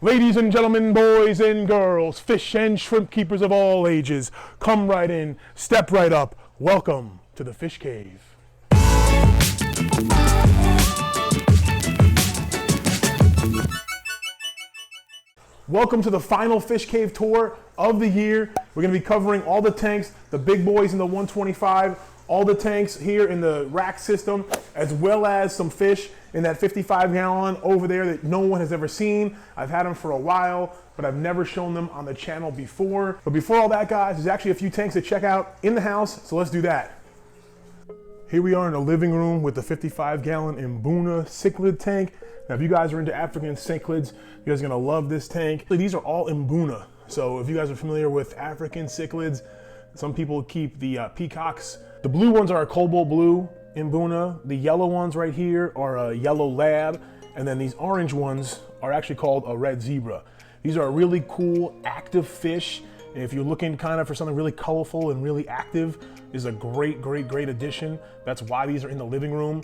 Ladies and gentlemen, boys and girls, fish and shrimp keepers of all ages, come right in, step right up. Welcome to the Fish Cave. Welcome to the final Fish Cave tour of the year. We're going to be covering all the tanks, the big boys in the 125, all the tanks here in the rack system, as well as some fish in that 55-gallon over there that no one has ever seen. I've had them for a while, but I've never shown them on the channel before. But before all that, guys, there's actually a few tanks to check out in the house, so let's do that. Here we are in the living room with the 55-gallon Mbuna cichlid tank. Now, if you guys are into African cichlids, you guys are gonna love this tank. These are all Mbuna. So if you guys are familiar with African cichlids, some people keep the peacocks. The blue ones are a cobalt blue Mbuna. The yellow ones right here are a yellow lab. And then these orange ones are actually called a red zebra. These are really cool, active fish. And if you're looking kind of for something really colorful and really active, this is a great, great, great addition. That's why these are in the living room.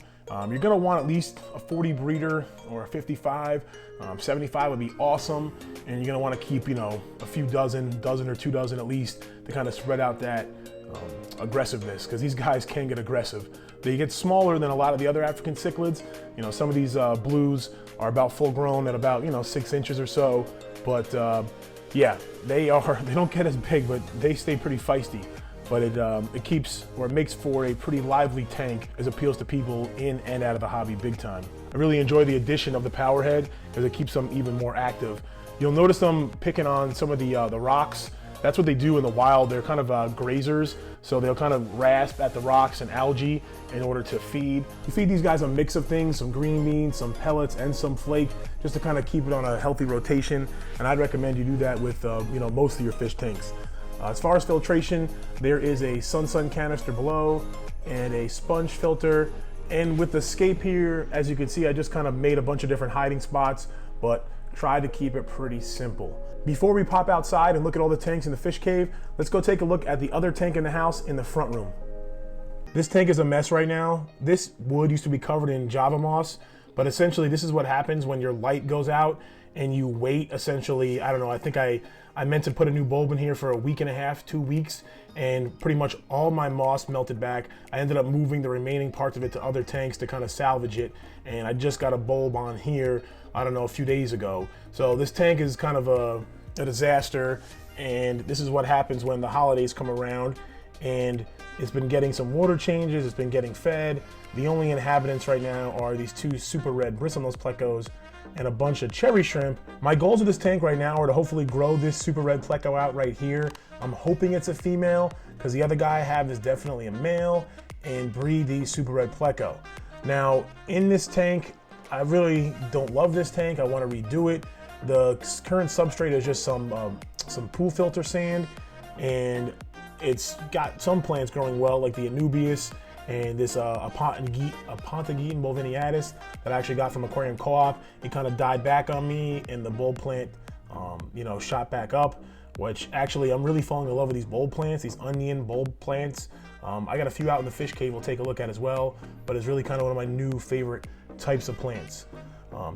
You're gonna want at least a 40 breeder or a 55. 75 would be awesome. And you're gonna wanna keep, you know, a few dozen or 2 dozen at least to kind of spread out that aggressiveness, because these guys can get aggressive. They get smaller than a lot of the other African cichlids. You know, some of these blues are about full grown at about, 6 inches or so. But yeah, they don't get as big, but they stay pretty feisty. But it keeps, or it makes for a pretty lively tank as appeals to people in and out of the hobby big time. I really enjoy the addition of the power head because it keeps them even more active. You'll notice them picking on some of the rocks. That's what they do in the wild. They're kind of grazers, so they'll kind of rasp at the rocks and algae in order to feed. You feed these guys a mix of things, some green beans, some pellets, and some flake, just to kind of keep it on a healthy rotation. And I'd recommend you do that with most of your fish tanks. As far as filtration, there is a Sun canister below and a sponge filter. And with the scape here, as you can see, I just kind of made a bunch of different hiding spots, but tried to keep it pretty simple. Before we pop outside and look at all the tanks in the fish cave, let's go take a look at the other tank in the house in the front room. This tank is a mess right now. This wood used to be covered in Java moss, but essentially this is what happens when your light goes out and you wait essentially, I don't know, I think I meant to put a new bulb in here for a week and a half, 2 weeks, and pretty much all my moss melted back. I ended up moving the remaining parts of it to other tanks to kind of salvage it, and I just got a bulb on here, I don't know, a few days ago. So this tank is kind of a disaster, and this is what happens when the holidays come around. And it's been getting some water changes, it's been getting fed. The only inhabitants right now are these 2 super red bristlenose plecos and a bunch of cherry shrimp. My goals with this tank right now are to hopefully grow this super red pleco out right here. I'm hoping it's a female, because the other guy I have is definitely a male, and breed these super red pleco. Now, in this tank, I really don't love this tank. I want to redo it. The current substrate is just some pool filter sand, and it's got some plants growing well, like the Anubias and this Apontageton boviniatus that I actually got from Aquarium Co-op. It kind of died back on me, and the bulb plant, shot back up, which actually I'm really falling in love with these bulb plants, these onion bulb plants. I got a few out in the fish cave we'll take a look at as well, but it's really kind of one of my new favorite types of plants.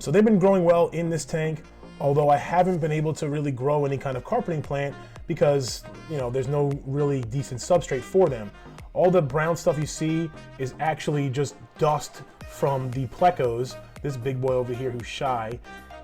So they've been growing well in this tank, although I haven't been able to really grow any kind of carpeting plant because, there's no really decent substrate for them. All the brown stuff you see is actually just dust from the plecos. This big boy over here who's shy,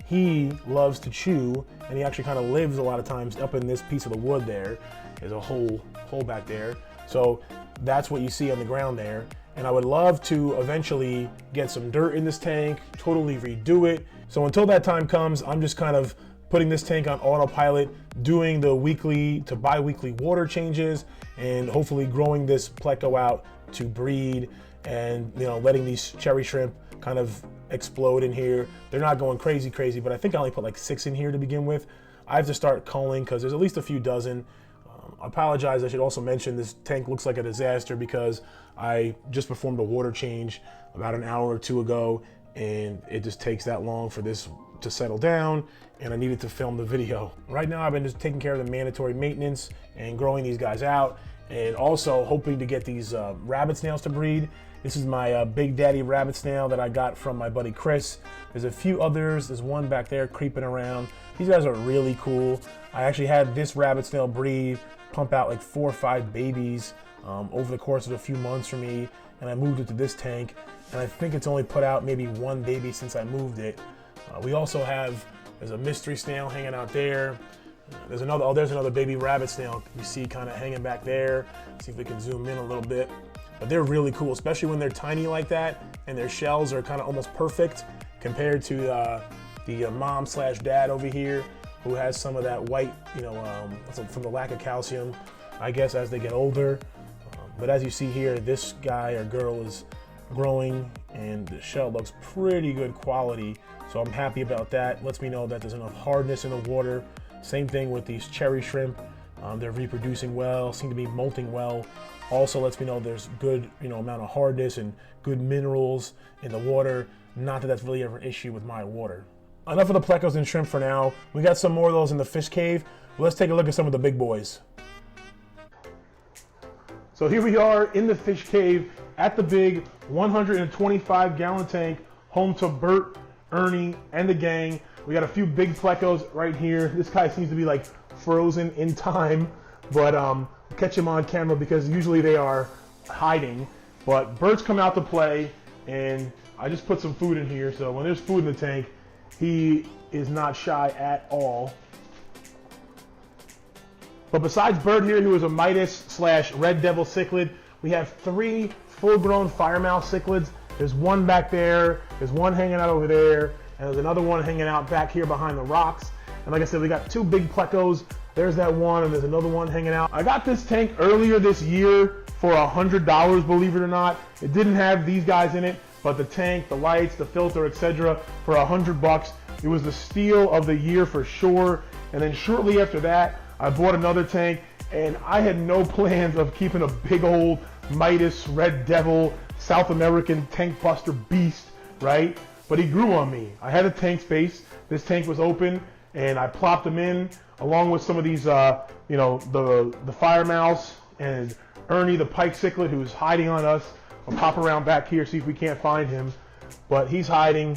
he loves to chew, and he actually kind of lives a lot of times up in this piece of the wood there. There's a hole back there. So that's what you see on the ground there. And I would love to eventually get some dirt in this tank, totally redo it. So until that time comes, I'm just kind of putting this tank on autopilot, doing the weekly to bi-weekly water changes, and hopefully growing this pleco out to breed, and letting these cherry shrimp kind of explode in here. They're not going crazy, but I think I only put like 6 in here to begin with. I have to start culling because there's at least a few dozen. I apologize, I should also mention this tank looks like a disaster because I just performed a water change about an hour or 2 ago, and it just takes that long for this to settle down, and I needed to film the video. Right now I've been just taking care of the mandatory maintenance and growing these guys out, and also hoping to get these rabbit snails to breed. This is my Big Daddy rabbit snail that I got from my buddy Chris. There's a few others. There's one back there creeping around. These guys are really cool. I actually had this rabbit snail breed, pump out like 4 or 5 babies over the course of a few months for me, and I moved it to this tank, and I think it's only put out maybe 1 baby since I moved it. We also have, there's a mystery snail hanging out there. There's another baby rabbit snail you see kind of hanging back there. See if we can zoom in a little bit. But they're really cool, especially when they're tiny like that, and their shells are kind of almost perfect compared to the mom/dad over here, who has some of that white, from the lack of calcium, I guess, as they get older. But as you see here, this guy or girl is growing, and the shell looks pretty good quality. So I'm happy about that. Lets me know that there's enough hardness in the water. Same thing with these cherry shrimp. They're reproducing well, seem to be molting well. Also lets me know there's good, amount of hardness and good minerals in the water. Not that that's really ever an issue with my water. Enough of the plecos and shrimp for now. We got some more of those in the fish cave. Let's take a look at some of the big boys. So here we are in the fish cave at the big 125-gallon tank, home to Bert, Ernie, and the gang. We got a few big plecos right here. This guy seems to be like frozen in time, but catch him on camera because usually they are hiding. But Bert's come out to play, and I just put some food in here, so when there's food in the tank, he is not shy at all. But besides Bert here, who is a Midas/Red Devil cichlid, we have 3 full-grown firemouth cichlids. There's one back there, there's one hanging out over there, and there's another one hanging out back here behind the rocks. And like I said, we got 2 big plecos. There's that one, and there's another one hanging out. I got this tank earlier this year for $100, believe it or not. It didn't have these guys in it, but the tank, the lights, the filter, etc. for $100. It was the steal of the year for sure. And then shortly after that, I bought another tank, and I had no plans of keeping a big old Midas Red Devil South American tank buster beast, right? But he grew on me. I had a tank space. This tank was open, and I plopped him in along with some of these, the fire mouse and Ernie, the pike cichlid, who's hiding on us. I'll pop around back here, see if we can't find him. But he's hiding,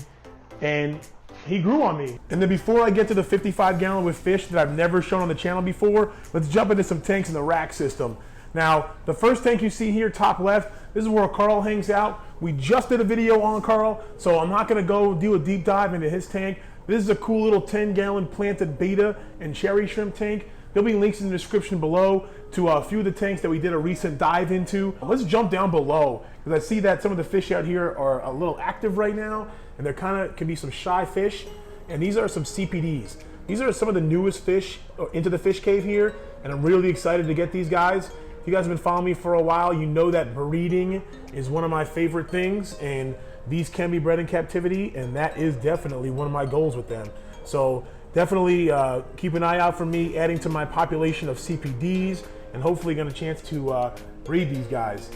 and he grew on me. And then before I get to the 55-gallon with fish that I've never shown on the channel before, let's jump into some tanks in the rack system. Now, the first tank you see here, top left, this is where Carl hangs out. We just did a video on Carl, so I'm not gonna go do a deep dive into his tank. This is a cool little 10-gallon planted beta and cherry shrimp tank. There'll be links in the description below to a few of the tanks that we did a recent dive into. Let's jump down below, because I see that some of the fish out here are a little active right now, and there can be some shy fish. And these are some CPDs. These are some of the newest fish into the fish cave here, and I'm really excited to get these guys. If you guys have been following me for a while, you know that breeding is one of my favorite things, and these can be bred in captivity, and that is definitely one of my goals with them. So definitely keep an eye out for me adding to my population of CPDs, and hopefully get a chance to breed these guys.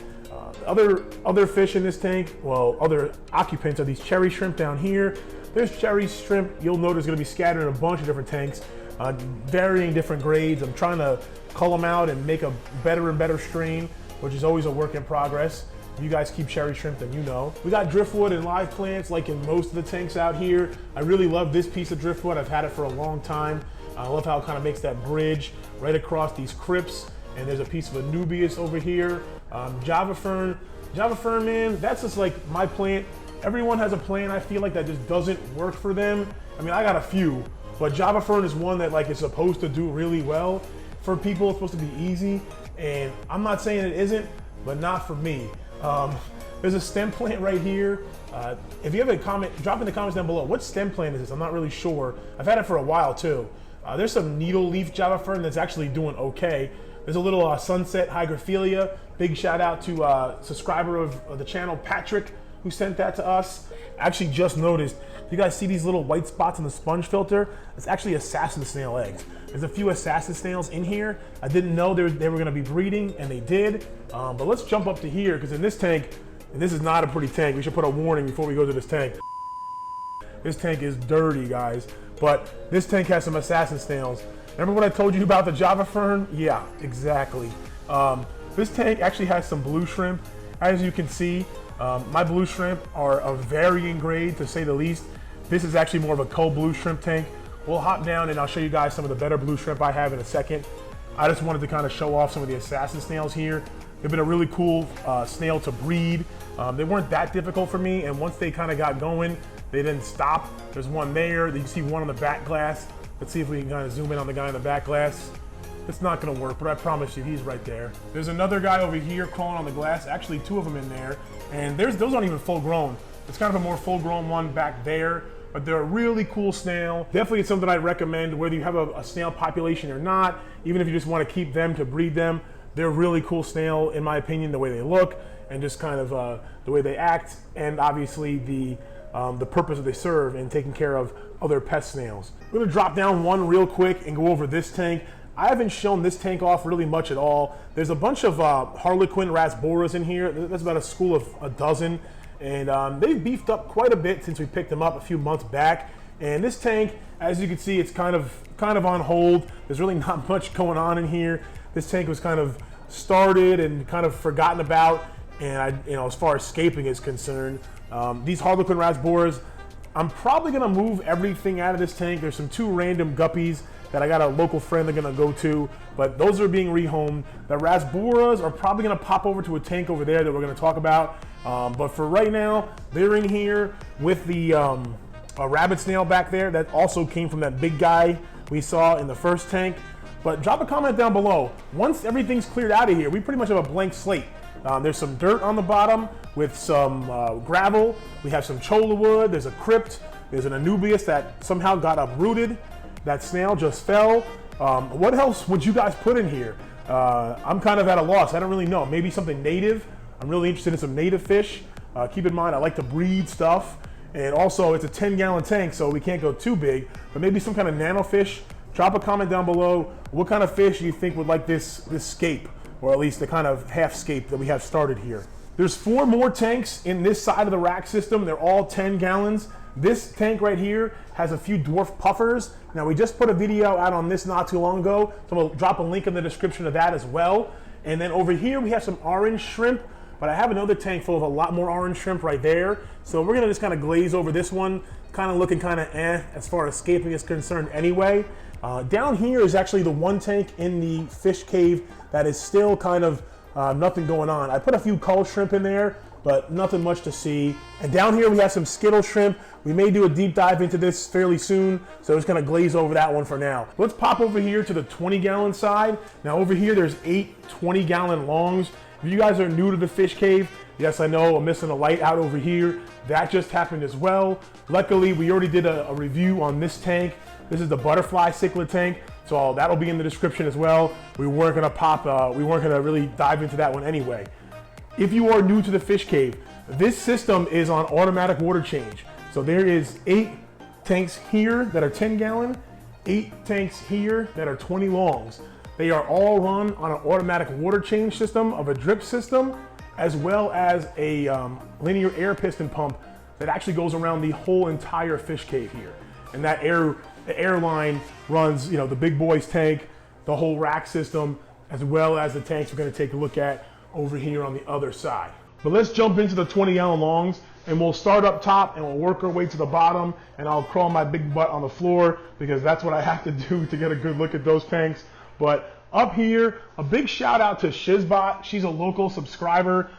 Other fish in this tank, well, other occupants, are these cherry shrimp down here. There's cherry shrimp, you'll notice, going to be scattered in a bunch of different tanks, varying different grades. I'm trying to cull them out and make a better and better strain, which is always a work in progress. If you guys keep cherry shrimp, then you know. We got driftwood and live plants like in most of the tanks out here. I really love this piece of driftwood. I've had it for a long time. I love how it kind of makes that bridge right across these crypts. And there's a piece of Anubias over here. Java fern, man, that's just like my plant. Everyone has a plant, I feel like, that just doesn't work for them. I mean, I got a few, but Java fern is one that like is supposed to do really well for people. It's supposed to be easy, and I'm not saying it isn't, but not for me. There's a stem plant right here. If you have a comment, drop in the comments down below. What stem plant is this? I'm not really sure. I've had it for a while too. There's some needle leaf Java fern that's actually doing okay. There's a little sunset hygrophilia. Big shout out to a subscriber of the channel, Patrick, who sent that to us. I actually just noticed, you guys see these little white spots in the sponge filter? It's actually assassin snail eggs. There's a few assassin snails in here. I didn't know they were gonna be breeding, and they did. But let's jump up to here, because in this tank, and this is not a pretty tank, we should put a warning before we go to this tank. This tank is dirty, guys. But this tank has some assassin snails. Remember what I told you about the Java fern? Yeah, exactly. This tank actually has some blue shrimp. As you can see, My blue shrimp are of varying grade, to say the least. This is actually more of a blue shrimp tank. We'll hop down and I'll show you guys some of the better blue shrimp I have in a second. I just wanted to kind of show off some of the assassin snails here. They've been a really cool snail to breed. They weren't that difficult for me, and once they kind of got going, they didn't stop. There's one there. You can see one on the back glass. Let's see if we can kind of zoom in on the guy in the back glass. It's not gonna work, but I promise you, he's right there. There's another guy over here crawling on the glass, actually 2 of them in there, and those aren't even full grown. It's kind of a more full grown one back there, but they're a really cool snail. Definitely it's something I'd recommend, whether you have a snail population or not, even if you just wanna keep them to breed them. They're a really cool snail, in my opinion, the way they look, and just kind of the way they act, and obviously the purpose that they serve in taking care of other pest snails. We're gonna drop down one real quick and go over this tank. I haven't shown this tank off really much at all. There's a bunch of Harlequin rasboras in here. That's about a school of a dozen. And they've beefed up quite a bit since we picked them up a few months back. And this tank, as you can see, it's kind of on hold. There's really not much going on in here. This tank was kind of started and kind of forgotten about. And as far as scaping is concerned, these Harlequin rasboras, I'm probably gonna move everything out of this tank. There's some 2 random guppies that I got a local friend they're gonna go to, but those are being rehomed. The rasboras are probably gonna pop over to a tank over there that we're gonna talk about. But for right now, they're in here with the a rabbit snail back there that also came from that big guy we saw in the first tank. But drop a comment down below. Once everything's cleared out of here, we pretty much have a blank slate. There's some dirt on the bottom with some gravel. We have some cholla wood. There's a crypt. There's an anubias that somehow got uprooted. That snail just fell. What else would you guys put in here? I'm kind of at a loss. I don't really know. Maybe something native. I'm really interested in some native fish. Keep in mind, I like to breed stuff. And also, it's a 10-gallon tank, so we can't go too big. But maybe some kind of nano fish. Drop a comment down below. What kind of fish you think would like this scape? Or at least the kind of half scape that we have started here. There's 4 more tanks in this side of the rack system. They're all 10 gallons. This tank right here has a few dwarf puffers. Now we just put a video out on this not too long ago, so I'm gonna drop a link in the description of that as well. And then over here we have some orange shrimp, but I have another tank full of a lot more orange shrimp right there. So we're gonna just kind of glaze over this one, kind of looking kind of as far as scaping is concerned anyway. Down here is actually the one tank in the fish cave that is still kind of nothing going on. I put a few cull shrimp in there, but nothing much to see. And down here we have some skittle shrimp. We may do a deep dive into this fairly soon, so I'm just gonna glaze over that one for now. Let's pop over here to the 20-gallon side. Now over here there's 8 20-gallon longs. If you guys are new to the fish cave, yes, I know I'm missing a light out over here. That just happened as well. Luckily, we already did a review on this tank. This is the butterfly cichlid tank, so that'll be in the description as well. We weren't gonna really dive into that one anyway. If you are new to the fish cave, this system is on automatic water change. So there is 8 tanks here that are 10 gallon, 8 tanks here that are 20 longs. They are all run on an automatic water change system of a drip system, as well as a linear air piston pump that actually goes around the whole entire fish cave here. And that the air line runs, the big boys tank, the whole rack system, as well as the tanks we're gonna take a look at over here on the other side. But let's jump into the 20-gallon longs, and we'll start up top and we'll work our way to the bottom, and I'll crawl my big butt on the floor because that's what I have to do to get a good look at those tanks. But up here, a big shout out to Shizbot. She's a local subscriber.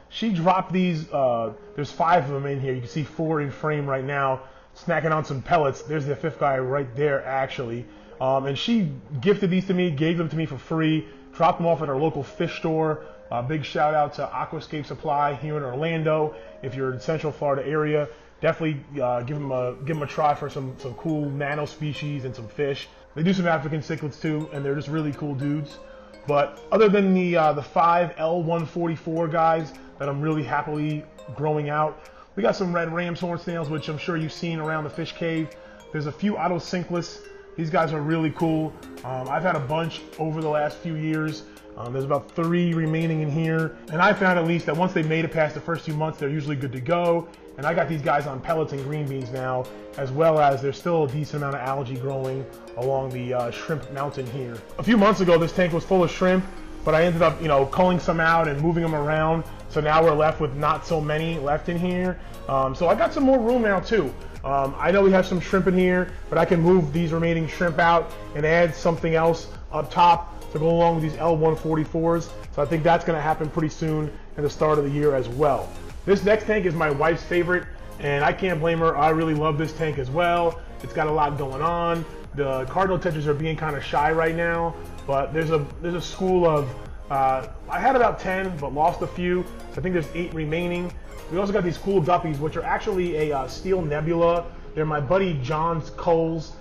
She dropped these, there's 5 of them in here. You can see 4 in frame right now, snacking on some pellets. There's the 5th guy right there actually. And she gifted these to me, gave them to me for free, dropped them off at our local fish store. Big shout out to Aquascape Supply here in Orlando. If you're in Central Florida area, definitely give them a try for some cool nano species and some fish. They do some African cichlids too, and they're just really cool dudes. But other than the 5 L144 guys that I'm really happily growing out, we got some red ram's horn snails, which I'm sure you've seen around the fish cave. There's a few Otocinclus. These guys are really cool. I've had a bunch over the last few years. There's about 3 remaining in here. And I found at least that once they made it past the first few months, they're usually good to go. And I got these guys on pellets and green beans now, as well as there's still a decent amount of algae growing along the shrimp mountain here. A few months ago, this tank was full of shrimp, but I ended up, culling some out and moving them around. So now we're left with not so many left in here. So I got some more room now too. I know we have some shrimp in here, but I can move these remaining shrimp out and add something else up top to go along with these L144s. So I think that's gonna happen pretty soon at the start of the year as well. This next tank is my wife's favorite, and I can't blame her. I really love this tank as well. It's got a lot going on. The cardinal tetras are being kind of shy right now, but there's a school of, I had about 10, but lost a few. So I think there's 8 remaining. We also got these cool guppies, which are actually a steel nebula. They're my buddy John's Coles.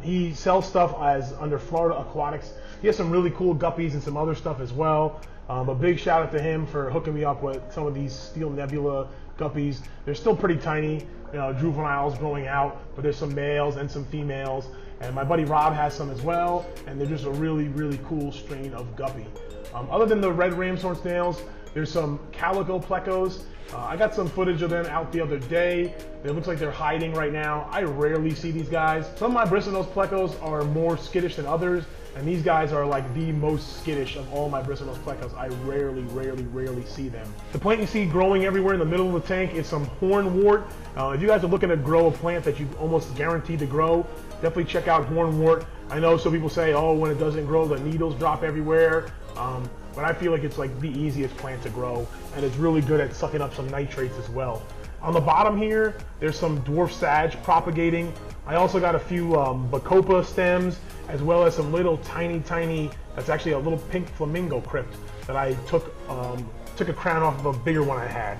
He sells stuff as under Florida Aquatics. He has some really cool guppies and some other stuff as well. A big shout out to him for hooking me up with some of these steel nebula guppies. They're still pretty tiny, juveniles growing out, but there's some males and some females. And my buddy Rob has some as well, and they're just a really, really cool strain of guppy. Other than the red ramshorn snails, there's some calico plecos. I got some footage of them out the other day. It looks like they're hiding right now. I rarely see these guys. Some of my bristlenose plecos are more skittish than others, and these guys are like the most skittish of all my bristlenose plecos. I rarely see them. The plant you see growing everywhere in the middle of the tank is some hornwort. If you guys are looking to grow a plant that you almost guaranteed to grow, definitely check out hornwort. I know some people say, oh, when it doesn't grow, the needles drop everywhere. But I feel like it's like the easiest plant to grow, and it's really good at sucking up some nitrates as well. On the bottom here, there's some dwarf sage propagating. I also got a few bacopa stems, as well as some little tiny, that's actually a little pink flamingo crypt that I took a crown off of a bigger one I had.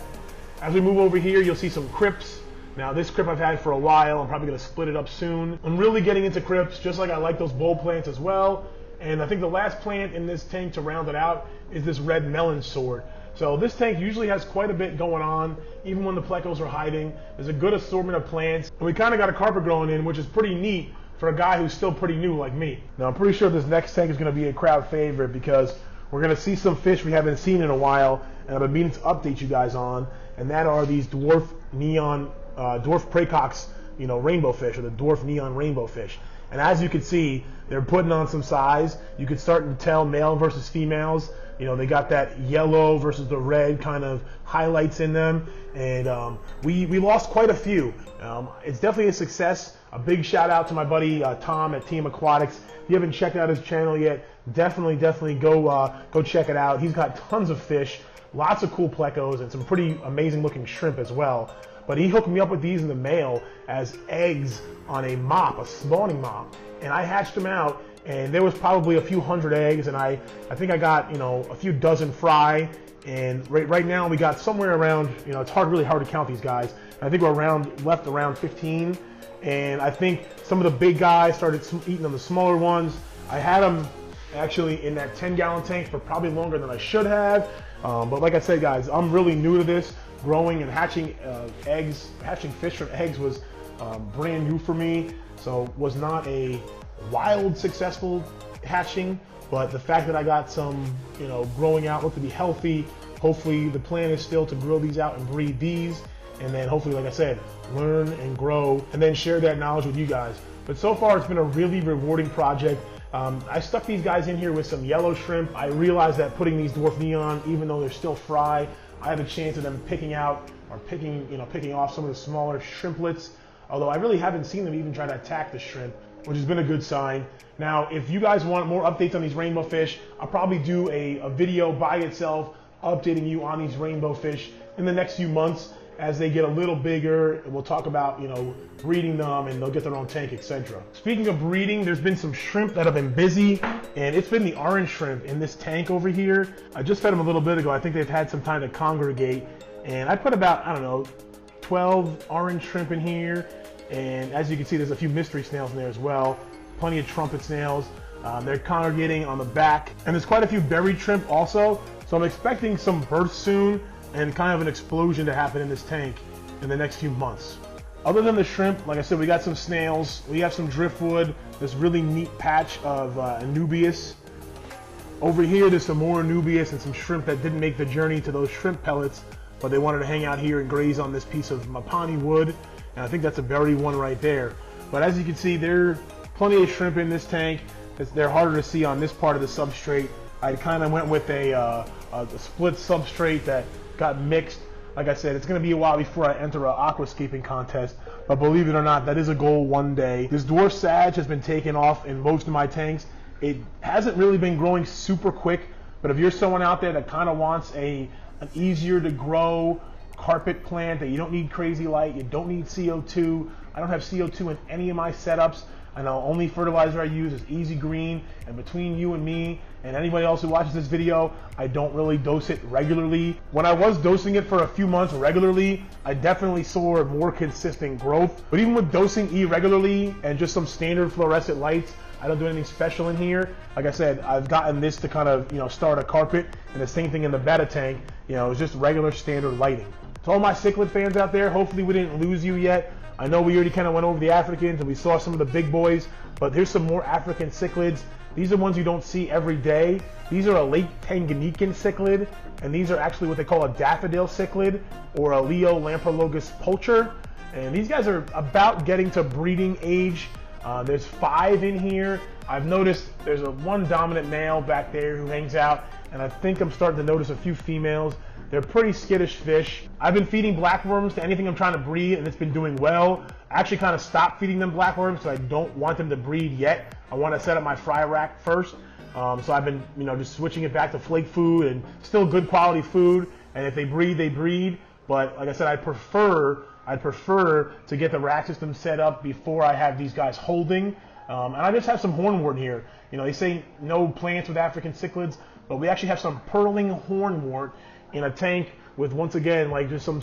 As we move over here, you'll see some crypts. Now this crypt I've had for a while. I'm probably gonna split it up soon. I'm really getting into crypts, just like I like those bulb plants as well. And I think the last plant in this tank to round it out is this red melon sword. So this tank usually has quite a bit going on, even when the plecos are hiding. There's a good assortment of plants. And we kind of got a carpet growing in, which is pretty neat for a guy who's still pretty new like me. Now I'm pretty sure this next tank is gonna be a crowd favorite because we're gonna see some fish we haven't seen in a while, and I've been meaning to update you guys on, and that are these dwarf praecox, rainbow fish, or the dwarf neon rainbow fish. And as you can see, they're putting on some size. You can start to tell male versus females. They got that yellow versus the red kind of highlights in them. And we lost quite a few. It's definitely a success. A big shout out to my buddy Tom at Team Aquatics. If you haven't checked out his channel yet, definitely go check it out. He's got tons of fish, lots of cool plecos, and some pretty amazing looking shrimp as well. But he hooked me up with these in the mail as eggs on a mop, a spawning mop. And I hatched them out, and there was probably a few hundred eggs, and I think I got, a few dozen fry. And right now we got somewhere around, it's really hard to count these guys. I think we're left around 15. And I think some of the big guys started eating on the smaller ones. I had them actually in that 10-gallon tank for probably longer than I should have. But like I said, guys, I'm really new to this. Growing and hatching hatching fish from eggs was brand new for me. So was not a wild successful hatching, but the fact that I got some, growing out, look to be healthy. Hopefully the plan is still to grow these out and breed these, and then hopefully, like I said, learn and grow and then share that knowledge with you guys. But so far it's been a really rewarding project. I stuck these guys in here with some yellow shrimp. I realized that putting these dwarf neon, even though they're still fry, I have a chance of them picking off some of the smaller shrimplets. Although I really haven't seen them even try to attack the shrimp, which has been a good sign. Now, if you guys want more updates on these rainbow fish, I'll probably do a video by itself updating you on these rainbow fish in the next few months as they get a little bigger, and we'll talk about, breeding them, and they'll get their own tank, etc. Speaking of breeding, there's been some shrimp that have been busy, and it's been the orange shrimp in this tank over here. I just fed them a little bit ago. I think they've had some time to congregate, and I put about, 12 orange shrimp in here, and as you can see, there's a few mystery snails in there as well. Plenty of trumpet snails. They're congregating on the back, and there's quite a few buried shrimp also, so I'm expecting some births soon, and kind of an explosion to happen in this tank in the next few months. Other than the shrimp, like I said, we got some snails, we have some driftwood, this really neat patch of Anubias. Over here, there's some more Anubias and some shrimp that didn't make the journey to those shrimp pellets, but they wanted to hang out here and graze on this piece of Mapani wood, and I think that's a buried one right there. But as you can see, there are plenty of shrimp in this tank. They're harder to see on this part of the substrate. I kind of went with a split substrate that got mixed. Like I said, it's going to be a while before I enter an aquascaping contest, but believe it or not, that is a goal one day. This dwarf sage has been taking off in most of my tanks. It hasn't really been growing super quick, but if you're someone out there that kind of wants an easier to grow carpet plant, that you don't need crazy light, you don't need CO2. I don't have CO2 in any of my setups. I know only fertilizer I use is Easy Green, and between you and me and anybody else who watches this video, I don't really dose it regularly. When I was dosing it for a few months regularly, I definitely saw more consistent growth. But even with dosing irregularly and just some standard fluorescent lights, I don't do anything special in here. Like I said, I've gotten this to kind of, start a carpet, and the same thing in the betta tank, it's just regular standard lighting. To all my cichlid fans out there, hopefully we didn't lose you yet. I know we already kind of went over the Africans and we saw some of the big boys, but here's some more African cichlids. These are ones you don't see every day. These are a late Tanganyikan cichlid, and these are actually what they call a daffodil cichlid or a Leo Lamprologus poacher. And these guys are about getting to breeding age. There's 5 in here. I've noticed there's one dominant male back there who hangs out, and I think I'm starting to notice a few females. They're pretty skittish fish. I've been feeding blackworms to anything I'm trying to breed, and it's been doing well. I actually kind of stopped feeding them blackworms because I don't want them to breed yet. I want to set up my fry rack first. So I've been, just switching it back to flake food and still good quality food. And if they breed, they breed. But like I said, I'd prefer to get the rack system set up before I have these guys holding. And I just have some hornwort here. They say no plants with African cichlids, but we actually have some purling hornwort in a tank with, once again, like just some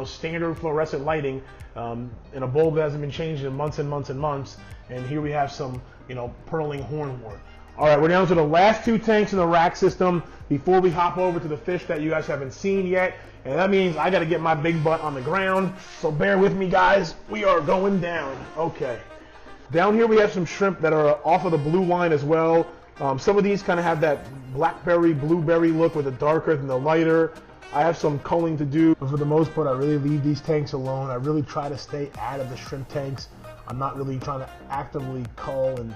standard fluorescent lighting in a bulb that hasn't been changed in months and months and months. And here we have some purling hornwort. All right, we're down to the last 2 tanks in the rack system before we hop over to the fish that you guys haven't seen yet. And that means I got to get my big butt on the ground. So bear with me, guys. We are going down. Okay. Down here we have some shrimp that are off of the blue line as well. Some of these kind of have that blackberry, blueberry look with the darker than the lighter. I have some culling to do, but for the most part, I really leave these tanks alone. I really try to stay out of the shrimp tanks. I'm not really trying to actively cull and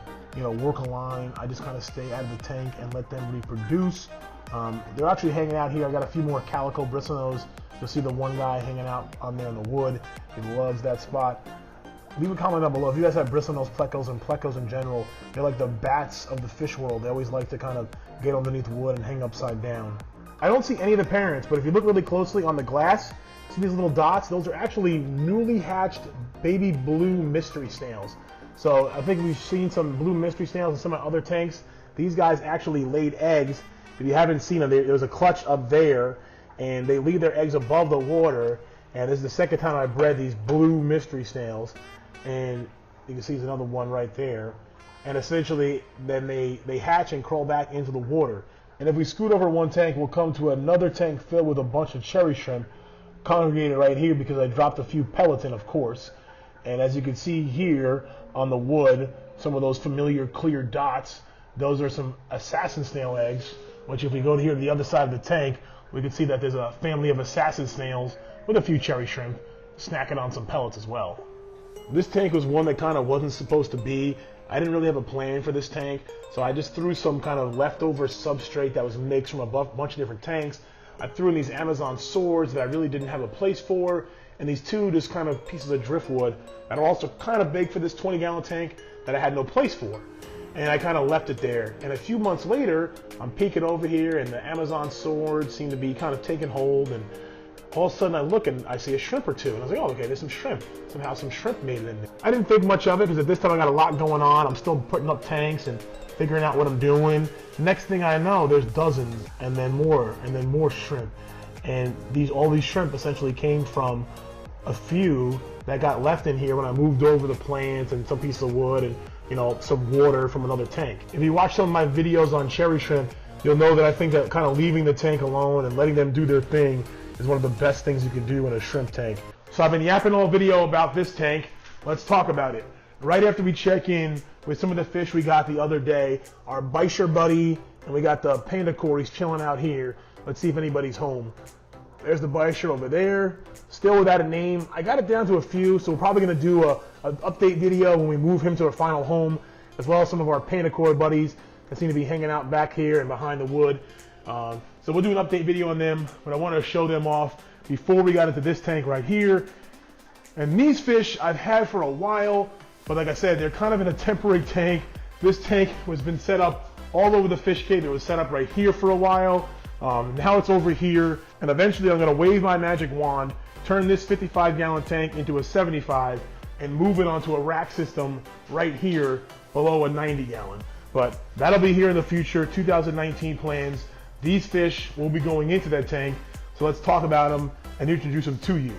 work a line. I just kind of stay out of the tank and let them reproduce. They're actually hanging out here. I got a few more calico bristlenose. You'll see the one guy hanging out on there in the wood. He loves that spot. Leave a comment down below if you guys have bristlenose plecos and plecos in general. They're like the bats of the fish world. They always like to kind of get underneath wood and hang upside down. I don't see any of the parents, but if you look really closely on the glass, see these little dots? Those are actually newly hatched baby blue mystery snails. So I think we've seen some blue mystery snails in some of my other tanks. These guys actually laid eggs. If you haven't seen them, there's a clutch up there, and they leave their eggs above the water. And this is the second time I bred these blue mystery snails. And you can see there's another one right there. And essentially, then they hatch and crawl back into the water. And if we scoot over one tank, we'll come to another tank filled with a bunch of cherry shrimp congregated right here because I dropped a few pellets in, of course. And as you can see here on the wood, some of those familiar clear dots, those are some assassin snail eggs, which if we go here to the other side of the tank, we can see that there's a family of assassin snails with a few cherry shrimp snacking on some pellets as well. This tank was one that kind of wasn't supposed to be. I didn't really have a plan for this tank, so I just threw some kind of leftover substrate that was mixed from a bunch of different tanks. I threw in these Amazon swords that I really didn't have a place for, and these 2 just kind of pieces of driftwood that are also kind of big for this 20-gallon tank that I had no place for. And I kind of left it there. And a few months later, I'm peeking over here, and the Amazon swords seem to be kind of taking hold, and all of a sudden I look and I see a shrimp or 2, and I was like, oh, okay, there's some shrimp. Somehow some shrimp made it in there. I didn't think much of it because at this time I got a lot going on. I'm still putting up tanks and figuring out what I'm doing. Next thing I know, there's dozens and then more shrimp. And all these shrimp essentially came from a few that got left in here when I moved over the plants and some piece of wood and some water from another tank. If you watch some of my videos on cherry shrimp, you'll know that I think that kind of leaving the tank alone and letting them do their thing is one of the best things you can do in a shrimp tank. So I've been yapping all video about this tank. Let's talk about it. Right after we check in with some of the fish we got the other day, our Bisher buddy, and we got the panda cories chilling out here. Let's see if anybody's home. There's the Bisher over there, still without a name. I got it down to a few, so we're probably gonna do an update video when we move him to a final home, as well as some of our panda cory buddies that seem to be hanging out back here and behind the wood. So we'll do an update video on them, but I wanted to show them off before we got into this tank right here. And these fish I've had for a while, but like I said, they're kind of in a temporary tank. This tank has been set up all over the fish cave. It was set up right here for a while. Now it's over here, and eventually I'm gonna wave my magic wand, turn this 55-gallon tank into a 75, and move it onto a rack system right here below a 90-gallon. But that'll be here in the future, 2019 plans. These fish will be going into that tank, so let's talk about them and introduce them to you.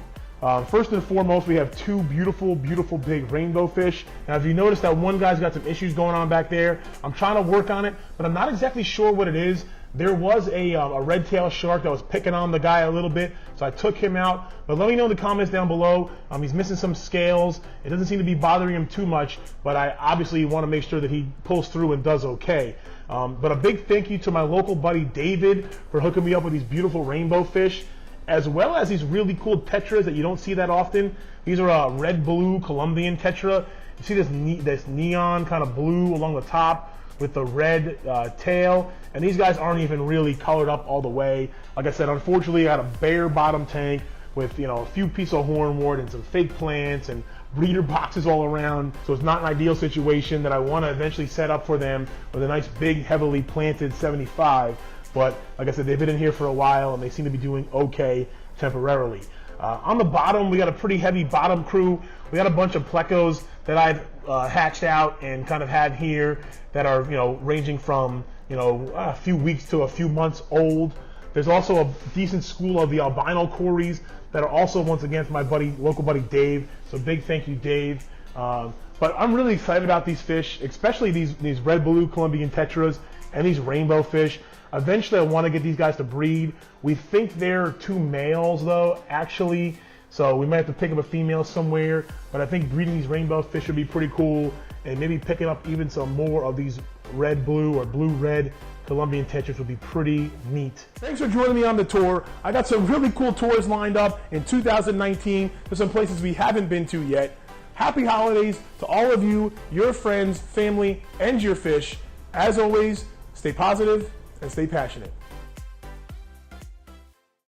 First and foremost, we have two beautiful, beautiful big rainbow fish. Now, if you notice that one guy's got some issues going on back there, I'm trying to work on it, but I'm not exactly sure what it is. There was a red-tailed shark that was picking on the guy a little bit, so I took him out. But let me know in the comments down below. He's missing some scales. It doesn't seem to be bothering him too much, but I obviously want to make sure that he pulls through and does okay. But a big thank you to my local buddy David for hooking me up with these beautiful rainbow fish, as well as these really cool tetras that you don't see that often. These are red-blue Colombian tetra. You see this neon kind of blue along the top with the red tail, and these guys aren't even really colored up all the way. Like I said, unfortunately, I had a bare bottom tank with a few pieces of hornwort and some fake plants and breeder boxes all around, so it's not an ideal situation that I want to eventually set up for them with a nice big heavily planted 75. But like I said, they've been in here for a while and they seem to be doing okay temporarily. On the bottom, we got a pretty heavy bottom crew. We got a bunch of plecos that I've hatched out and kind of had here that are ranging from a few weeks to a few months old. There's also a decent school of the albino cories that are also, once again, from my local buddy Dave. So big thank you, Dave. But I'm really excited about these fish, especially these red-blue Colombian tetras and these rainbow fish. Eventually, I want to get these guys to breed. We think they're two males, though, actually. So we might have to pick up a female somewhere. But I think breeding these rainbow fish would be pretty cool. And maybe picking up even some more of these red-blue or blue-red Colombian tetras would be pretty neat. Thanks for joining me on the tour. I got some really cool tours lined up in 2019 to some places we haven't been to yet. Happy holidays to all of you, your friends, family, and your fish. As always, stay positive and stay passionate.